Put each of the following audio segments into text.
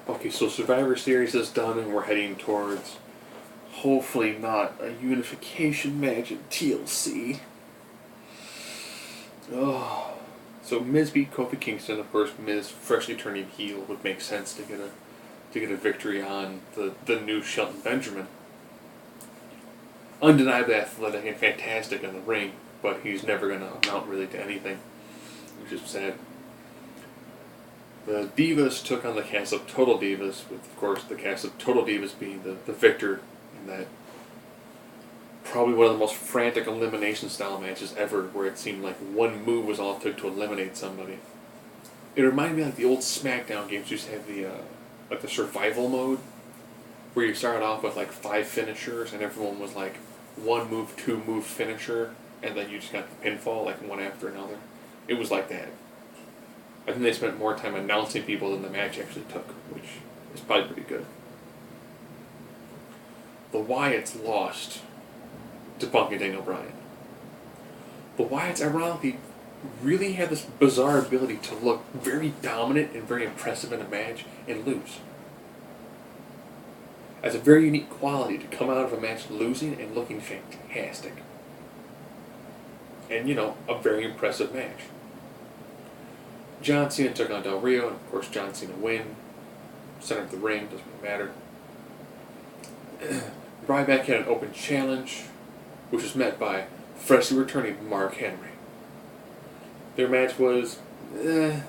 Okay, so Survivor Series is done and we're heading towards hopefully not a unification match at TLC. Oh. So Miz beat Kofi Kingston. Of course, Miz freshly turning heel would make sense to get a victory on the new Shelton Benjamin. Undeniably athletic and fantastic in the ring, but he's never going to amount really to anything, which is sad. The Divas took on the cast of Total Divas, with, of course, the cast of Total Divas being the victor in that probably one of the most frantic elimination style matches ever, where it seemed like one move was all it took to eliminate somebody. It reminded me like the old SmackDown games used to have the survival mode, where you started off with like 5 finishers and everyone was like 1 move, 2 move finisher, and then you just got the pinfall like one after another. It was like that. I think they spent more time announcing people than the match actually took, which is probably pretty good. The Wyatts lost to Punk and Daniel Bryan. The Wyatts, ironically, really had this bizarre ability to look very dominant and very impressive in a match and lose. As a very unique quality to come out of a match losing and looking fantastic. And, a very impressive match. John Cena took on Del Rio, and of course John Cena win. Center of the ring, doesn't really matter. Ryback had an open challenge, which was met by freshly returning Mark Henry. Their match was, It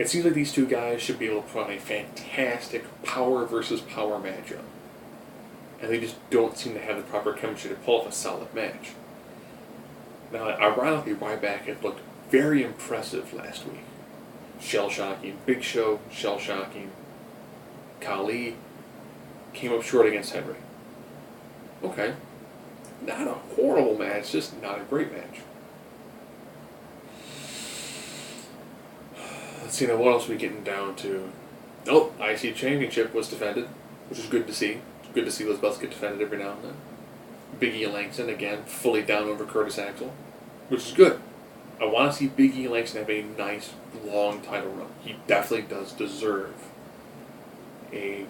seems like these two guys should be able to put on a fantastic power versus power matchup. And they just don't seem to have the proper chemistry to pull off a solid match. Now, ironically, Ryback had looked very impressive last week. Shell-shocking. Big Show, shell-shocking. Khali came up short against Henry. Okay. Not a horrible match, just not a great match. Let's see now, what else are we getting down to? Oh, IC Championship was defended, which is good to see. It's good to see those belts get defended every now and then. Big E Langston, again, fully down over Curtis Axel, which is good. I want to see Big E Langston have a nice, long title run. He definitely does deserve a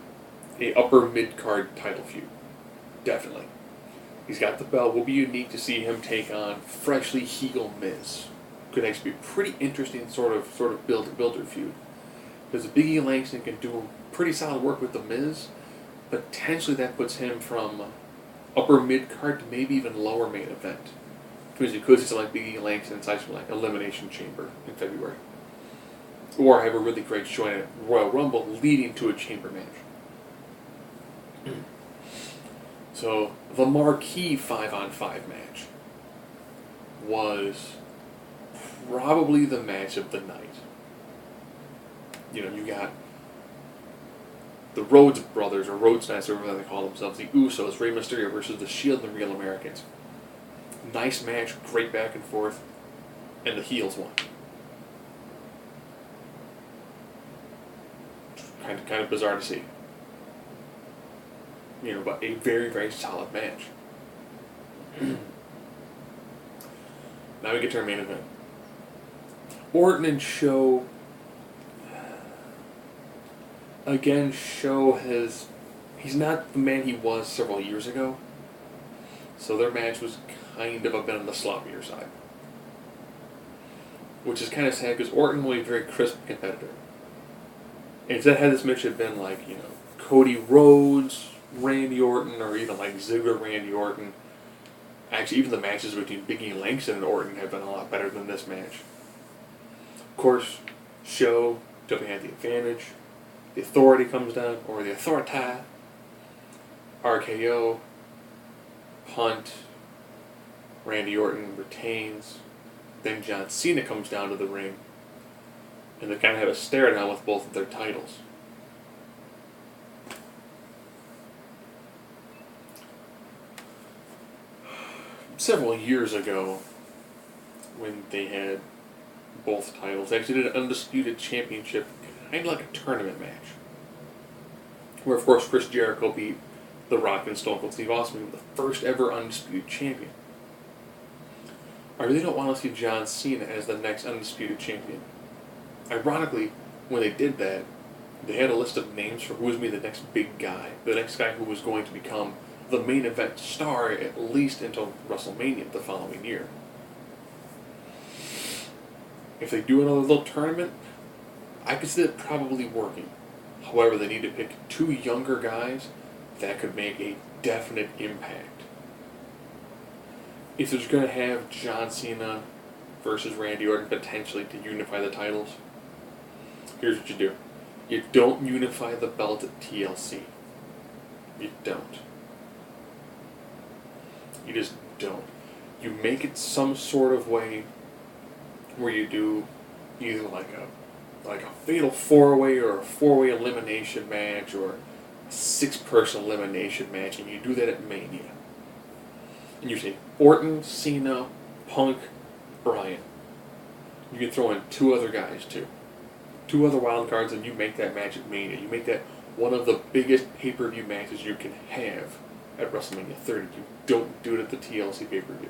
upper mid-card title feud. Definitely. He's got the belt. It will be unique to see him take on freshly heel Miz. Could actually be pretty interesting sort of builder feud. Because Big E Langston can do pretty solid work with the Miz. Potentially that puts him from upper mid-card to maybe even lower main event. Because you could see something like Big E Langston inside something like Elimination Chamber in February. Or have a really great showing at Royal Rumble leading to a chamber match. So, the marquee 5-on-5 match was probably the match of the night. You got the Rhodes Brothers, or Rhodes Knights, or whatever they call themselves, the Usos, Rey Mysterio versus the Shield and the Real Americans. Nice match, great back and forth, and the heels won. Kind of bizarre to see. But a very, very solid match. Now we get to our main event. Orton and Show. Again, Show he's not the man he was several years ago. So their match was kind of a bit on the sloppier side. Which is kind of sad because Orton was a very crisp competitor. And instead had this match had been like, Cody Rhodes, Randy Orton, or even like Ziggler, Randy Orton. Actually, even the matches between Big E Langston and Orton have been a lot better than this match. Of course, Show definitely had the advantage. The Authority comes down, or the Authority. RKO. Punt. Randy Orton retains. Then John Cena comes down to the ring. And they kind of have a stare down with both of their titles. Several years ago, when they had both titles, they actually did an Undisputed Championship, kind of like a tournament match. Where, of course, Chris Jericho beat The Rock and Stone Cold Steve Austin, the first ever Undisputed Champion. I really don't want to see John Cena as the next Undisputed Champion. Ironically, when they did that, they had a list of names for who was going to be the next big guy, the next guy who was going to become the main event star at least until WrestleMania the following year. If they do another little tournament, I could see it probably working. However, they need to pick 2 younger guys that could make a definite impact. If there's going to have John Cena versus Randy Orton potentially to unify the titles, here's what you do. You don't unify the belt at TLC. You don't. You just don't. You make it some sort of way where you do either like a fatal 4-way or a 4-way elimination match or a 6-person elimination match, and you do that at Mania. And you say Orton, Cena, Punk, Bryan. You can throw in 2 other guys too. 2 other wild cards, and you make that match at Mania. You make that one of the biggest pay-per-view matches you can have at WrestleMania 30. You don't do it at the TLC pay-per-view.